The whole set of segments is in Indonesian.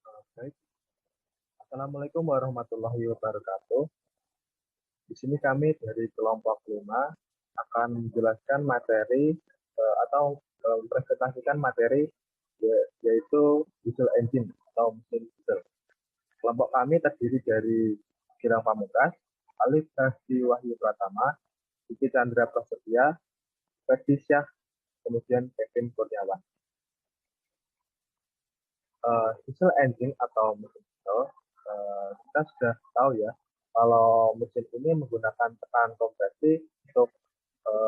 Baik. Assalamualaikum warahmatullahi wabarakatuh. Di sini kami dari kelompok 5 akan menjelaskan materi atau mempresentasikan materi yaitu diesel engine atau mesin diesel. Kelompok kami terdiri dari Gilang Pamungkas, Alif Hasti Wahyu Pratama, Diki Chandra Prasetya, Ferdi Syah, kemudian Kevin Kurniawan. Diesel engine atau mesin diesel, kita sudah tahu ya, kalau mesin ini menggunakan tekanan kompresi untuk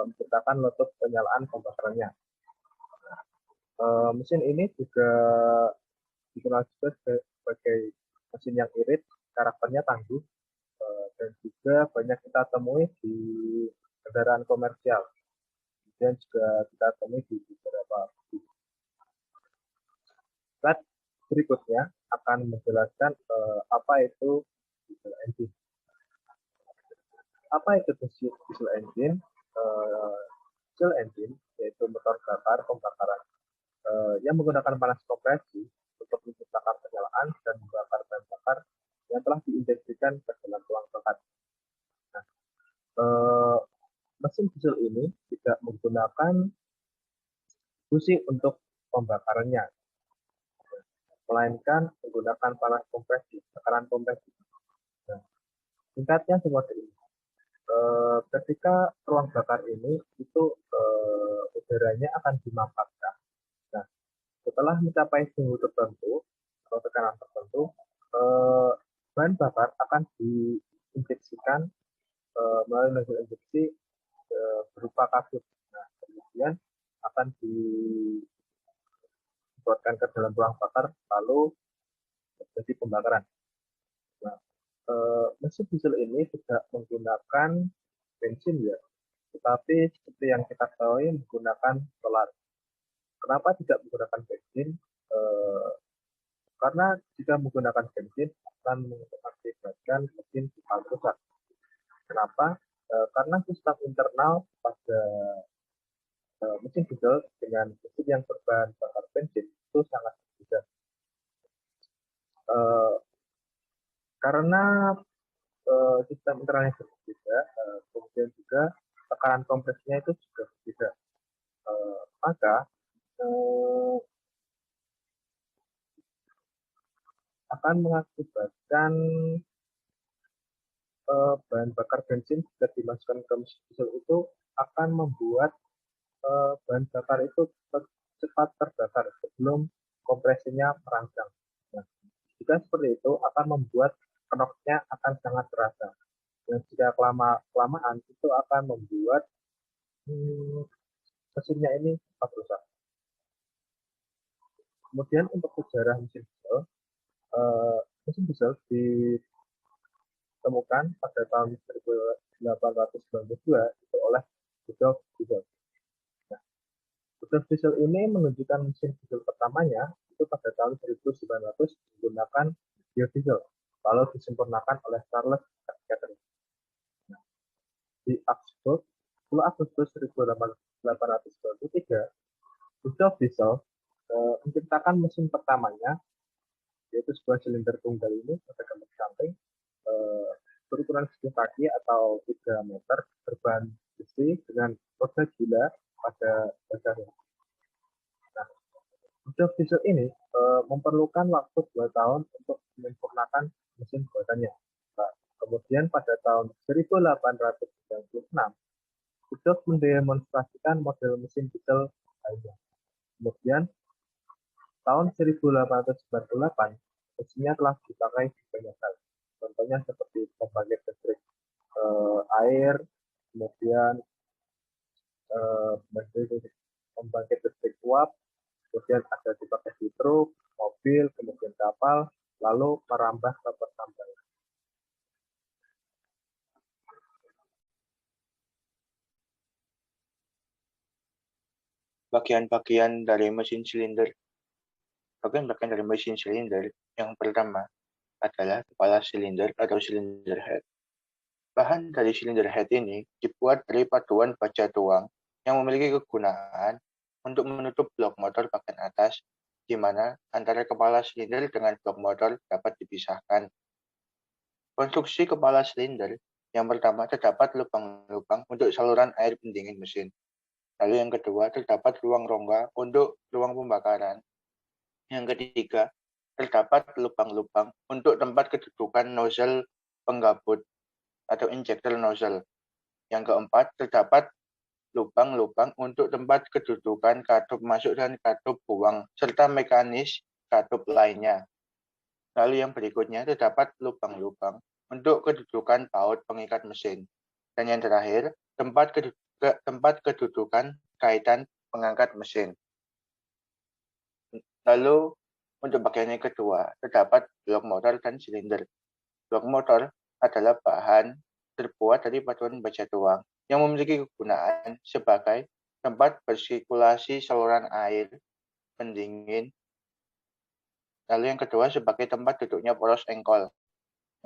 menciptakan letup penyalaan pembakarannya. Mesin ini juga dikenal juga sebagai mesin yang irit, karakternya tangguh, dan juga banyak kita temui di kendaraan komersial. Kemudian juga kita temui di beberapa slide berikutnya akan menjelaskan apa itu diesel engine. Apa itu diesel engine? Diesel engine yaitu motor bakar pembakaran yang menggunakan panas kompresi untuk menciptakan penyalaan dan membakar bahan bakar yang telah diinjeksikan ke dalam tulang bakar. Nah, mesin diesel ini tidak menggunakan busi untuk pembakarannya, melainkan menggunakan panas kompresi, tekanan kompresi. Nah, singkatnya seperti ini. Ketika ruang bakar ini itu udaranya akan dimampatkan. Nah, setelah mencapai suhu tertentu atau tekanan tertentu, bahan bakar akan diinjeksikan melalui nozzle injeksi berupa kabut. Nah, kemudian akan dibuatkan ke dalam ruang bakar, lalu terjadi pembakaran. Nah, mesin diesel ini tidak menggunakan bensin ya, tetapi seperti yang kita ketahui menggunakan solar. Kenapa tidak menggunakan bensin? Karena jika menggunakan bensin akan mengakibatkan mesin cepat rusak. Kenapa? Karena sistem internal pada mesin diesel dengan mesin yang berbahan bakar bensin itu sangat berbeda. Karena sistem internalnya berbeda, kemudian juga tekanan kompresinya itu juga berbeda. Maka akan mengakibatkan bahan bakar bensin jika dimasukkan ke mesin diesel itu akan membuat bahan bakar itu cepat terbakar sebelum kompresinya merangsang. Nah, jika seperti itu akan membuat knoknya akan sangat terasa. Dan jika kelamaan itu akan membuat mesinnya ini cepat rusak. Kemudian untuk sejarah mesin diesel ditemukan pada tahun 1892 itu oleh Rudolf Diesel. Nah, Rudolf Diesel ini menunjukkan mesin diesel pertamanya itu pada tahun 1900 menggunakan biodiesel, lalu disempurnakan oleh Charles Catherine. Nah, di Augsburg, 10 Agustus 1893, Rudolf Diesel menciptakan mesin pertamanya, yaitu sebuah silinder tunggal ini pada gambar samping, berukuran segitiga kaki atau 3 meter, berbahan besi dengan roda gila pada dasarnya. Nah, Rudolf Diesel ini memerlukan waktu 2 tahun untuk menyempurnakan mesin buatannya. Nah, kemudian pada tahun 1896, Rudolf mendemonstrasikan model mesin diesel lainnya. Kemudian tahun 1898, mesinnya telah dipakai di banyak hal. Contohnya seperti pembangkit listrik air, kemudian pembangkit listrik uap, kemudian ada dipakai di truk, mobil, kemudian kapal, lalu merambah ke pertambangan. Bagian-bagian dari mesin silinder. Bagian-bagian dari mesin silinder yang pertama adalah kepala silinder atau silinder head. Bahan dari silinder head ini dibuat dari paduan baja tuang yang memiliki kegunaan untuk menutup blok motor bagian atas di mana antara kepala silinder dengan blok motor dapat dipisahkan. Konstruksi kepala silinder yang pertama terdapat lubang-lubang untuk saluran air pendingin mesin. Lalu yang kedua terdapat ruang rongga untuk ruang pembakaran. Yang ketiga terdapat lubang-lubang untuk tempat kedudukan nozzle penggabut atau injector nozzle. Yang keempat terdapat lubang-lubang untuk tempat kedudukan katup masuk dan katup buang, serta mekanis katup lainnya. Lalu yang berikutnya terdapat lubang-lubang untuk kedudukan baut pengikat mesin. Dan yang terakhir, tempat kedudukan kaitan pengangkat mesin. Lalu untuk bagian yang kedua, terdapat blok motor dan silinder. Blok motor adalah bahan terbuat dari batuan baja tuang yang memiliki kegunaan sebagai tempat bersirkulasi saluran air pendingin. Lalu yang kedua sebagai tempat duduknya poros engkol.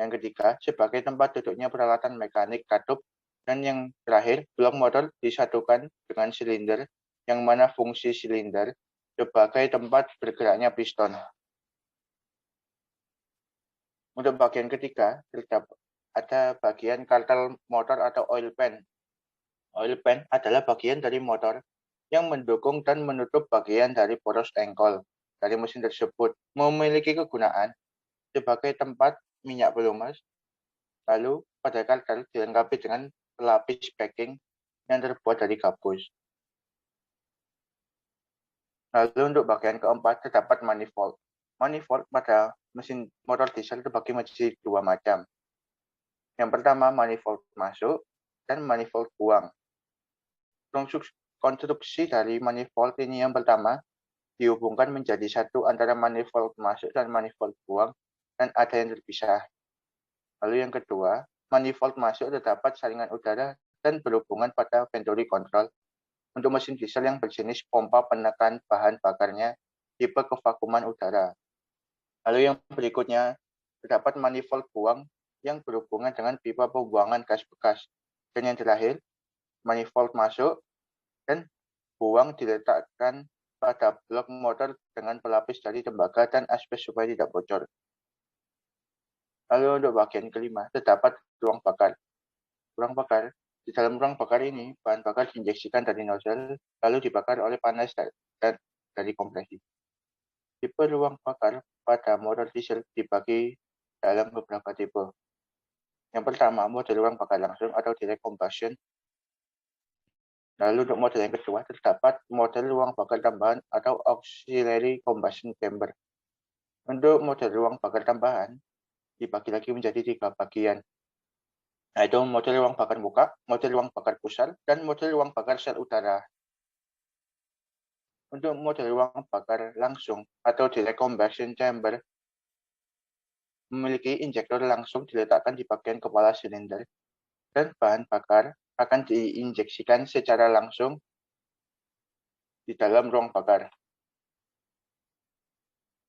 Yang ketiga sebagai tempat duduknya peralatan mekanik katup. Dan yang terakhir, blok motor disatukan dengan silinder yang mana fungsi silinder sebagai tempat bergeraknya piston. Untuk bagian ketiga, ada bagian kartel motor atau oil pan. Oil pan adalah bagian dari motor yang mendukung dan menutup bagian dari poros engkol dari mesin tersebut, memiliki kegunaan sebagai tempat minyak pelumas. Lalu pada kartel dilengkapi dengan pelapis backing yang terbuat dari gabus. Lalu untuk bagian keempat terdapat manifold. Manifold pada mesin motor diesel terbagi menjadi dua macam. Yang pertama manifold masuk dan manifold buang. Konstruksi dari manifold ini yang pertama dihubungkan menjadi satu antara manifold masuk dan manifold buang dan ada yang terpisah. Lalu yang kedua, manifold masuk terdapat saringan udara dan berhubungan pada venturi control untuk mesin diesel yang berjenis pompa penekan bahan bakarnya tipe kevakuman udara. Lalu yang berikutnya, terdapat manifold buang yang berhubungan dengan pipa pembuangan gas bekas. Dan yang terakhir, manifold masuk dan buang diletakkan pada blok motor dengan pelapis dari tembaga dan asbes supaya tidak bocor. Lalu untuk bagian kelima, terdapat ruang bakar. Ruang bakar, di dalam ruang bakar ini, bahan bakar diinjeksikan dari nozzle, lalu dibakar oleh panas dari kompresi. Tipe ruang bakar pada motor diesel dibagi dalam beberapa tipe. Yang pertama, model ruang bakar langsung atau direct combustion. Lalu untuk model yang kedua, terdapat model ruang bakar tambahan atau auxiliary combustion chamber. Untuk model ruang bakar tambahan, dibagi lagi menjadi 3 bagian, yaitu model ruang bakar muka, model ruang bakar pusar, dan model ruang bakar sel udara. Untuk model ruang bakar langsung atau direct combustion chamber, memiliki injektor langsung diletakkan di bagian kepala silinder, dan bahan bakar akan diinjeksikan secara langsung di dalam ruang bakar.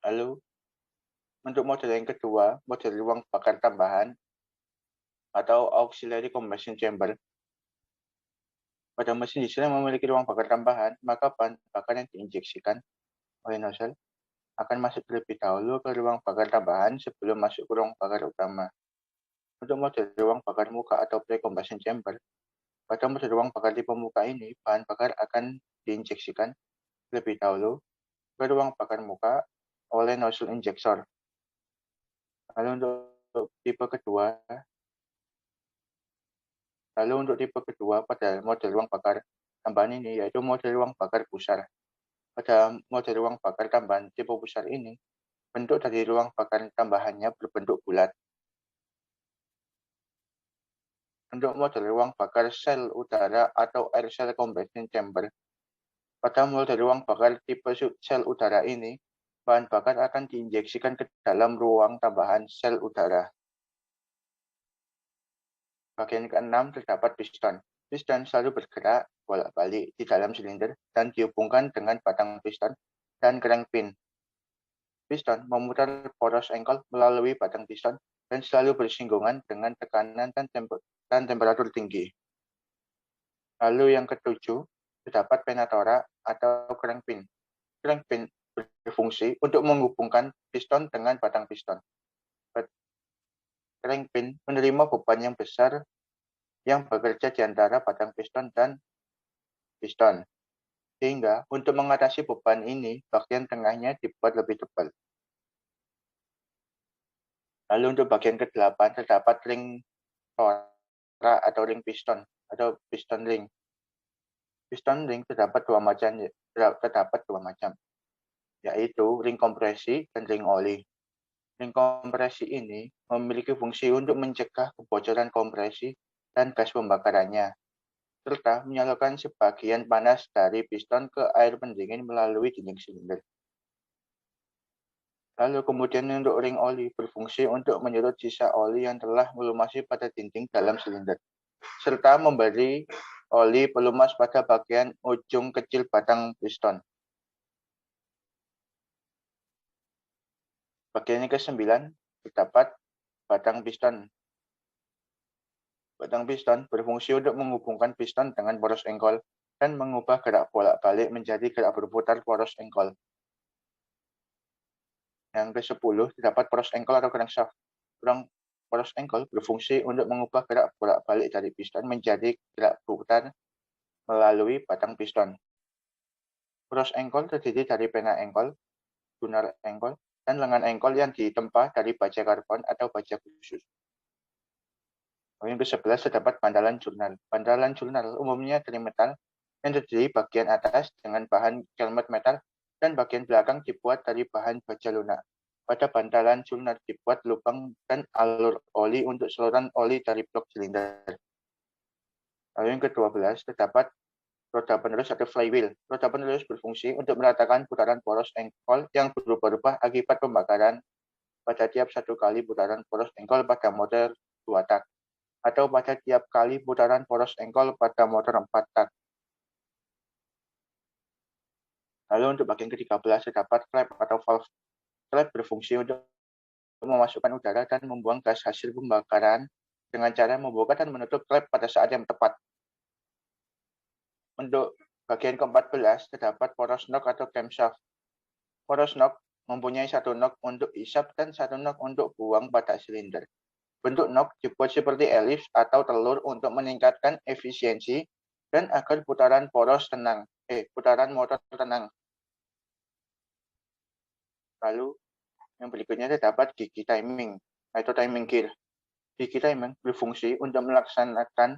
Lalu, untuk model yang kedua, model ruang bakar tambahan atau auxiliary combustion chamber. Pada mesin diesel yang memiliki ruang bakar tambahan, maka bahan bakar yang diinjeksikan oleh nozzle akan masuk terlebih dahulu ke ruang bakar tambahan sebelum masuk ke ruang bakar utama. Untuk model ruang bakar muka atau pre-combustion chamber, pada model ruang bakar tipe muka ini, bahan bakar akan diinjeksikan terlebih dahulu ke ruang bakar muka oleh nozzle injektor. Lalu untuk tipe kedua pada model ruang bakar tambahan ini yaitu model ruang bakar pusar. Pada model ruang bakar tambahan tipe pusar ini, bentuk dari ruang bakar tambahannya berbentuk bulat. Untuk model ruang bakar sel udara atau air cell combustion chamber, pada model ruang bakar tipe sel udara ini, bahan bakar akan diinjeksikan ke dalam ruang tambahan sel udara. Bagian ke-6 terdapat piston. Piston selalu bergerak bolak-balik di dalam silinder dan dihubungkan dengan batang piston dan crank pin. Piston memutar poros engkol melalui batang piston dan selalu bersinggungan dengan tekanan dan temperatur tinggi. Lalu yang ketujuh, terdapat penatora atau crank pin. Crank pin berfungsi untuk menghubungkan piston dengan batang piston. Crankpin menerima beban yang besar yang bekerja di antara batang piston dan piston. Sehingga untuk mengatasi beban ini, bagian tengahnya dibuat lebih tebal. Lalu untuk bagian ke-8 terdapat ring tora atau ring piston atau piston ring. Piston ring terdapat dua macam, yaitu ring kompresi dan ring oli. Ring kompresi ini memiliki fungsi untuk mencegah kebocoran kompresi dan gas pembakarannya, serta menyalurkan sebagian panas dari piston ke air pendingin melalui dinding silinder. Lalu kemudian untuk ring oli berfungsi untuk menyedot sisa oli yang telah melumasi pada dinding dalam silinder, serta memberi oli pelumas pada bagian ujung kecil batang piston. Bagian yang ke-9 terdapat batang piston. Batang piston berfungsi untuk menghubungkan piston dengan poros engkol dan mengubah gerak bolak-balik menjadi gerak berputar poros engkol. Yang ke-10 terdapat poros engkol atau crankshaft. Poros engkol berfungsi untuk mengubah gerak bolak-balik dari piston menjadi gerak berputar melalui batang piston. Poros engkol terdiri dari pena engkol, tuner engkol, dan lengan engkol yang ditempa dari baja karbon atau baja khusus. Yang ke-11 terdapat bantalan jurnal. Bantalan jurnal umumnya dari metal yang terdiri bagian atas dengan bahan helmet metal dan bagian belakang dibuat dari bahan baja lunak. Pada bantalan jurnal dibuat lubang dan alur oli untuk saluran oli dari blok silinder. Lalu yang ke-12 terdapat roda penerus atau flywheel. Roda penerus berfungsi untuk meratakan putaran poros engkol yang berubah-ubah akibat pembakaran pada tiap satu kali putaran poros engkol pada motor 2 tak, atau pada tiap kali putaran poros engkol pada motor 4 tak. Lalu untuk bagian ke-13 terdapat flap atau valve. Flap berfungsi untuk memasukkan udara dan membuang gas hasil pembakaran dengan cara membuka dan menutup flap pada saat yang tepat. Untuk bagian ke-14 terdapat poros knock atau camshaft. Poros knock mempunyai satu knock untuk isap dan satu knock untuk buang pada silinder. Bentuk knock dibuat seperti elips atau telur untuk meningkatkan efisiensi dan agar putaran motor tenang. Lalu yang berikutnya terdapat gigi timing atau timing gear. Gigi timing berfungsi untuk melaksanakan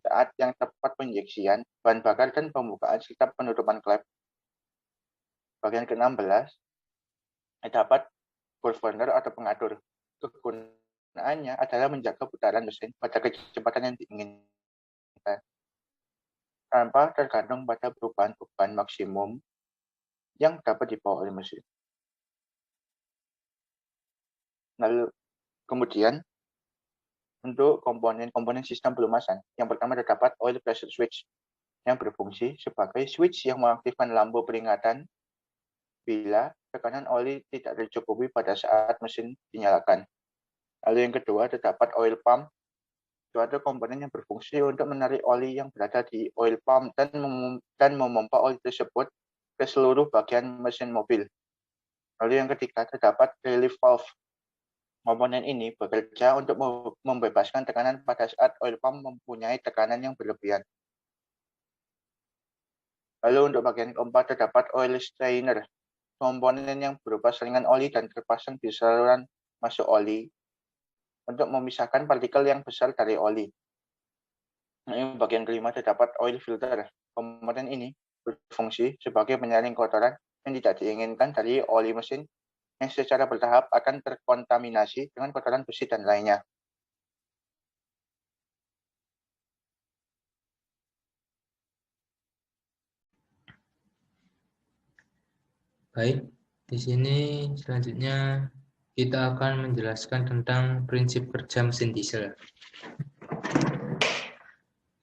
saat yang tepat penginjeksian, bahan bakar dan pembukaan serta penutupan klep. Bagian ke-16 terdapat governor atau pengatur. Kegunaannya adalah menjaga putaran mesin pada kecepatan yang diinginkan tanpa tergantung pada perubahan beban maksimum yang dapat dibawa oleh mesin. Lalu kemudian untuk komponen sistem pelumasan, yang pertama terdapat oil pressure switch yang berfungsi sebagai switch yang mengaktifkan lampu peringatan bila tekanan oli tidak tercukupi pada saat mesin dinyalakan. Lalu yang kedua terdapat oil pump, suatu komponen yang berfungsi untuk menarik oli yang berada di oil pump dan memompa oli tersebut ke seluruh bagian mesin mobil. Lalu yang ketiga terdapat relief valve. Komponen ini bekerja untuk membebaskan tekanan pada saat oil pump mempunyai tekanan yang berlebihan. Lalu untuk bagian keempat terdapat oil strainer, komponen yang berupa selingan oli dan terpasang di saluran masuk oli untuk memisahkan partikel yang besar dari oli. Lalu bagian kelima terdapat oil filter. Komponen ini berfungsi sebagai penyaring kotoran yang tidak diinginkan dari oli mesin yang secara bertahap akan terkontaminasi dengan kotoran besi dan lainnya. Baik, di sini selanjutnya kita akan menjelaskan tentang prinsip kerja mesin diesel.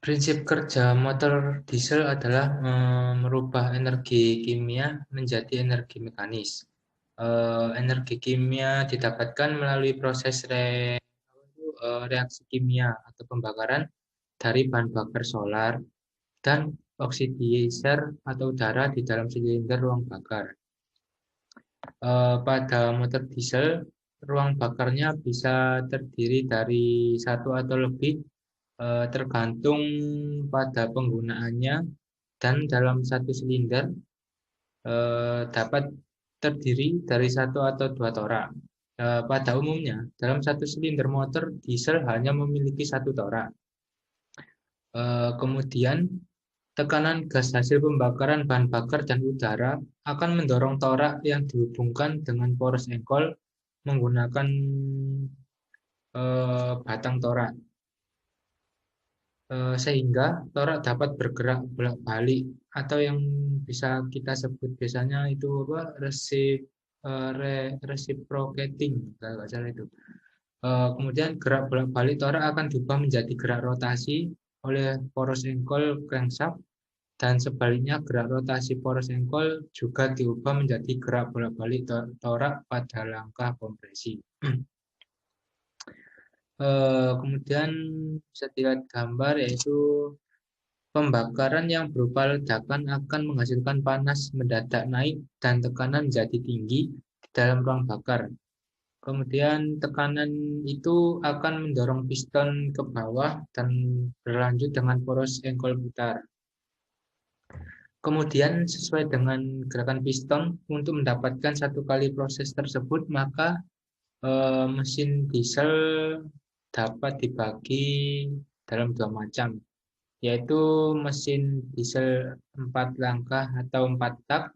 Prinsip kerja motor diesel adalah merubah energi kimia menjadi energi mekanis. Energi kimia didapatkan melalui proses reaksi kimia atau pembakaran dari bahan bakar solar dan oxidizer atau udara di dalam silinder ruang bakar. Pada motor diesel, ruang bakarnya bisa terdiri dari satu atau lebih, tergantung pada penggunaannya, dan dalam satu silinder dapat terdiri dari satu atau dua torak. Pada umumnya, dalam satu silinder motor diesel hanya memiliki satu torak. Kemudian, tekanan gas hasil pembakaran bahan bakar dan udara akan mendorong torak yang dihubungkan dengan poros engkol menggunakan batang torak, sehingga torak dapat bergerak bolak-balik, atau yang bisa kita sebut biasanya itu reciprocating, kalau nggak salah itu. Kemudian gerak bolak-balik torak akan diubah menjadi gerak rotasi oleh poros engkol crankshaft, dan sebaliknya gerak rotasi poros engkol juga diubah menjadi gerak bolak-balik torak pada langkah kompresi. Kemudian bisa dilihat gambar, yaitu pembakaran yang berupa ledakan akan menghasilkan panas mendadak naik dan tekanan menjadi tinggi di dalam ruang bakar. Kemudian tekanan itu akan mendorong piston ke bawah dan berlanjut dengan poros engkol putar. Kemudian sesuai dengan gerakan piston, untuk mendapatkan satu kali proses tersebut, maka mesin diesel dapat dibagi dalam dua macam, yaitu mesin diesel 4 langkah atau 4 tak,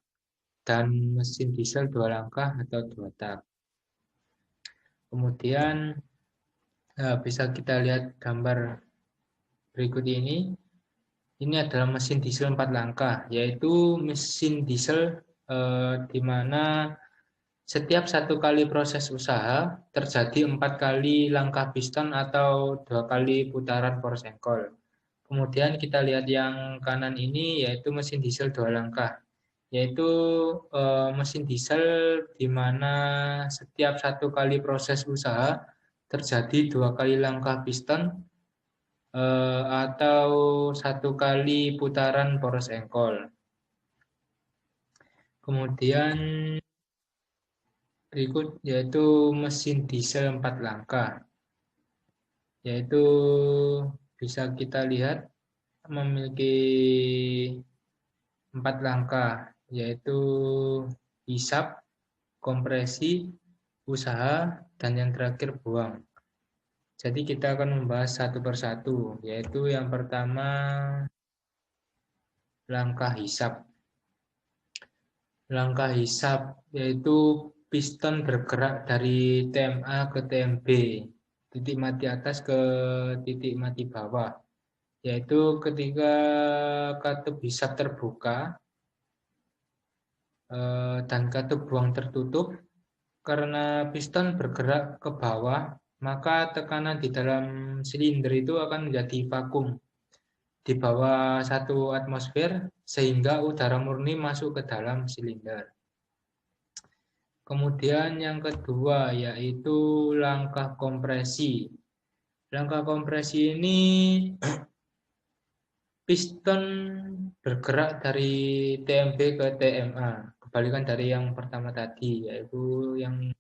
dan mesin diesel 2 langkah atau 2 tak. Kemudian bisa kita lihat gambar berikut ini. Ini adalah mesin diesel 4 langkah, yaitu mesin diesel di mana setiap satu kali proses usaha terjadi 4 kali langkah piston atau 2 kali putaran poros engkol. Kemudian kita lihat yang kanan ini, yaitu mesin diesel 2 langkah, yaitu mesin diesel di mana setiap satu kali proses usaha terjadi 2 kali langkah piston atau 1 kali putaran poros engkol. Kemudian berikut yaitu mesin diesel 4 langkah, yaitu bisa kita lihat memiliki 4 langkah, yaitu hisap, kompresi, usaha, dan yang terakhir buang. Jadi kita akan membahas satu persatu, yaitu yang pertama langkah hisap. Langkah hisap yaitu piston bergerak dari TMA ke TMB, titik mati atas ke titik mati bawah, yaitu ketika katup hisap terbuka dan katup buang tertutup. Karena piston bergerak ke bawah, maka tekanan di dalam silinder itu akan menjadi vakum di bawah 1 atmosfer, sehingga udara murni masuk ke dalam silinder. Kemudian yang kedua yaitu langkah kompresi. Langkah kompresi ini piston bergerak dari TMB ke TMA, kebalikan dari yang pertama tadi, yaitu yang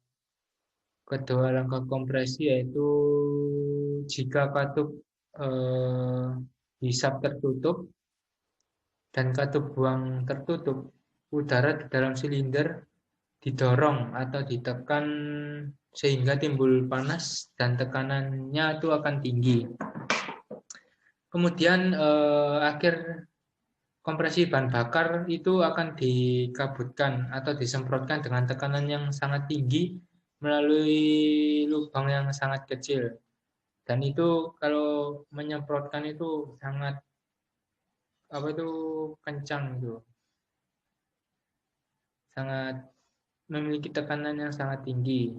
kedua langkah kompresi, yaitu jika katup hisap tertutup dan katup buang tertutup, udara di dalam silinder didorong atau ditekan sehingga timbul panas dan tekanannya itu akan tinggi. Kemudian akhir kompresi bahan bakar itu akan dikabutkan atau disemprotkan dengan tekanan yang sangat tinggi melalui lubang yang sangat kecil. Dan itu kalau menyemprotkan itu sangat kencang gitu. Sangat memiliki tekanan yang sangat tinggi.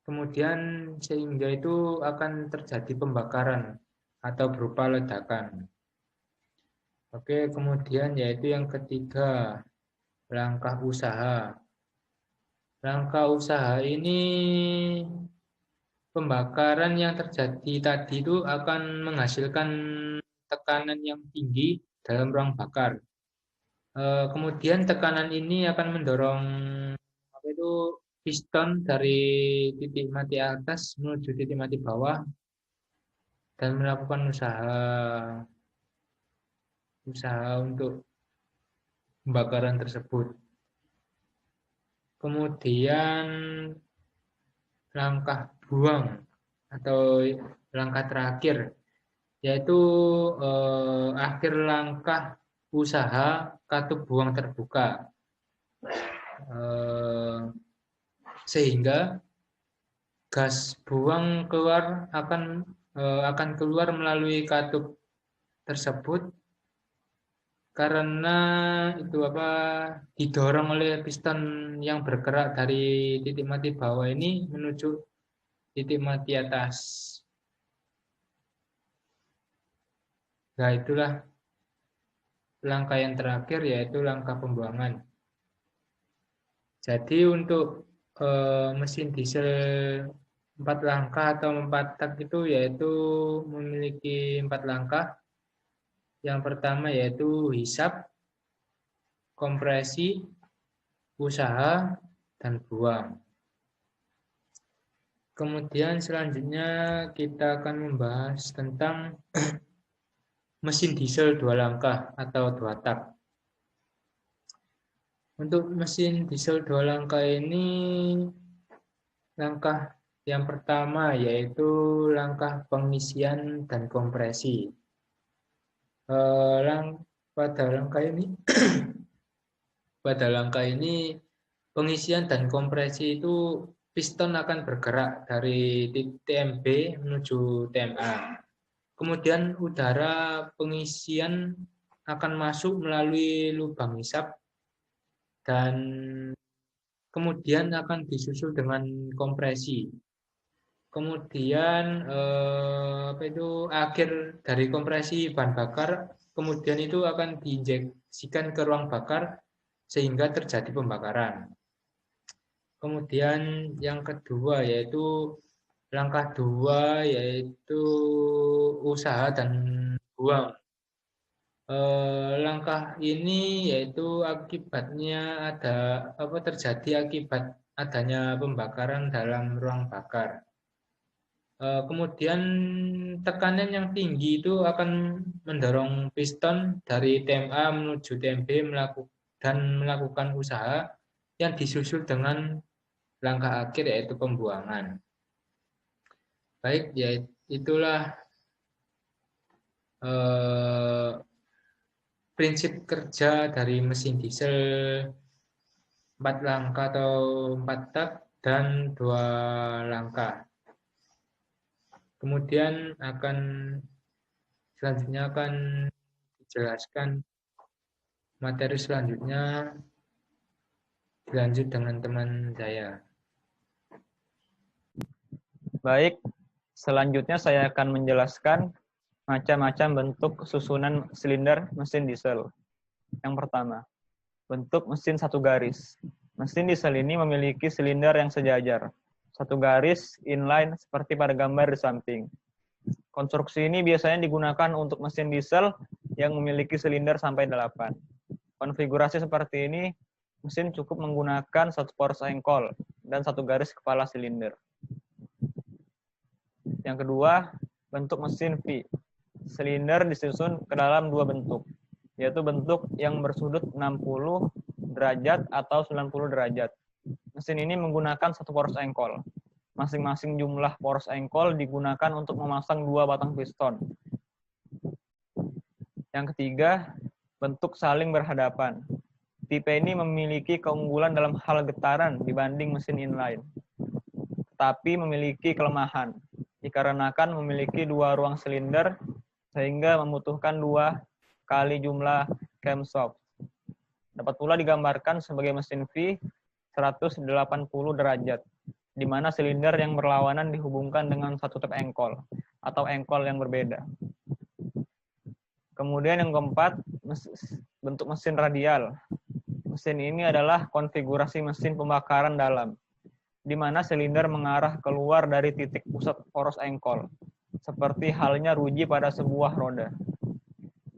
Kemudian sehingga itu akan terjadi pembakaran atau berupa ledakan. Oke, kemudian yaitu yang ketiga, langkah usaha. Langkah usaha ini pembakaran yang terjadi tadi itu akan menghasilkan tekanan yang tinggi dalam ruang bakar. Kemudian tekanan ini akan mendorong piston dari titik mati atas menuju titik mati bawah dan melakukan usaha untuk pembakaran tersebut. Kemudian langkah buang atau langkah terakhir yaitu akhir langkah usaha katup buang terbuka, sehingga gas buang keluar akan keluar melalui katup tersebut karena didorong oleh piston yang bergerak dari titik mati bawah ini menuju titik mati atas. Nah, itulah langkah yang terakhir, yaitu langkah pembuangan. Jadi untuk mesin diesel 4 langkah atau 4 tak itu yaitu memiliki 4 langkah. Yang pertama yaitu hisap, kompresi, usaha, dan buang. Kemudian selanjutnya kita akan membahas tentang mesin diesel 2 langkah atau 2 tak. Untuk mesin diesel 2 langkah ini, langkah yang pertama yaitu langkah pengisian dan kompresi. Pada langkah ini pengisian dan kompresi itu piston akan bergerak dari TMB menuju TMA. Kemudian udara pengisian akan masuk melalui lubang hisap dan kemudian akan disusul dengan kompresi. Kemudian akhir dari kompresi bahan bakar, kemudian itu akan diinjeksikan ke ruang bakar sehingga terjadi pembakaran. Kemudian yang kedua yaitu langkah 2 yaitu usaha dan buang. Langkah ini yaitu akibatnya terjadi akibat adanya pembakaran dalam ruang bakar. Kemudian tekanan yang tinggi itu akan mendorong piston dari TMA menuju TMB dan melakukan usaha yang disusul dengan langkah akhir yaitu pembuangan. Baik, ya itulah prinsip kerja dari mesin diesel 4 langkah atau 4 tak dan 2 langkah. Kemudian selanjutnya akan dijelaskan materi selanjutnya, dilanjut dengan teman saya. Baik, selanjutnya saya akan menjelaskan macam-macam bentuk susunan silinder mesin diesel. Yang pertama, bentuk mesin satu garis. Mesin diesel ini memiliki silinder yang sejajar, satu garis inline seperti pada gambar di samping. Konstruksi ini biasanya digunakan untuk mesin diesel yang memiliki silinder sampai 8. Konfigurasi seperti ini, mesin cukup menggunakan satu poros engkol dan satu garis kepala silinder. Yang kedua, bentuk mesin V. Silinder disusun ke dalam 2 bentuk, yaitu bentuk yang bersudut 60 derajat atau 90 derajat. Mesin ini menggunakan satu poros engkol. Masing-masing jumlah poros engkol digunakan untuk memasang 2 batang piston. Yang ketiga, bentuk saling berhadapan. Tipe ini memiliki keunggulan dalam hal getaran dibanding mesin inline, tetapi memiliki kelemahan dikarenakan memiliki 2 ruang silinder sehingga membutuhkan 2 kali jumlah camshaft. Dapat pula digambarkan sebagai mesin V 180 derajat, di mana silinder yang berlawanan dihubungkan dengan satu tep engkol atau engkol yang berbeda. Kemudian yang keempat, bentuk mesin radial. Mesin ini adalah konfigurasi mesin pembakaran dalam, di mana silinder mengarah keluar dari titik pusat poros engkol, seperti halnya ruji pada sebuah roda.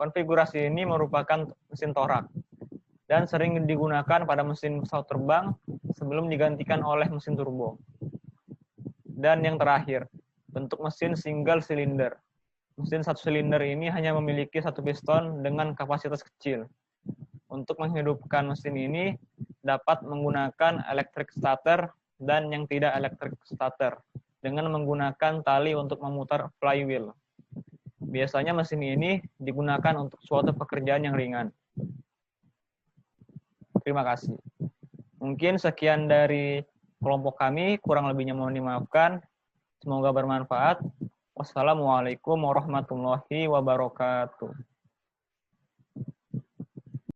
Konfigurasi ini merupakan mesin torak, dan sering digunakan pada mesin pesawat terbang sebelum digantikan oleh mesin turbo. Dan yang terakhir, bentuk mesin single cylinder. Mesin satu silinder ini hanya memiliki satu piston dengan kapasitas kecil. Untuk menghidupkan mesin ini dapat menggunakan electric starter dan yang tidak electric starter dengan menggunakan tali untuk memutar flywheel. Biasanya mesin ini digunakan untuk suatu pekerjaan yang ringan. Terima kasih. Mungkin sekian dari kelompok kami, kurang lebihnya mohon dimaafkan. Semoga bermanfaat. Wassalamualaikum warahmatullahi wabarakatuh.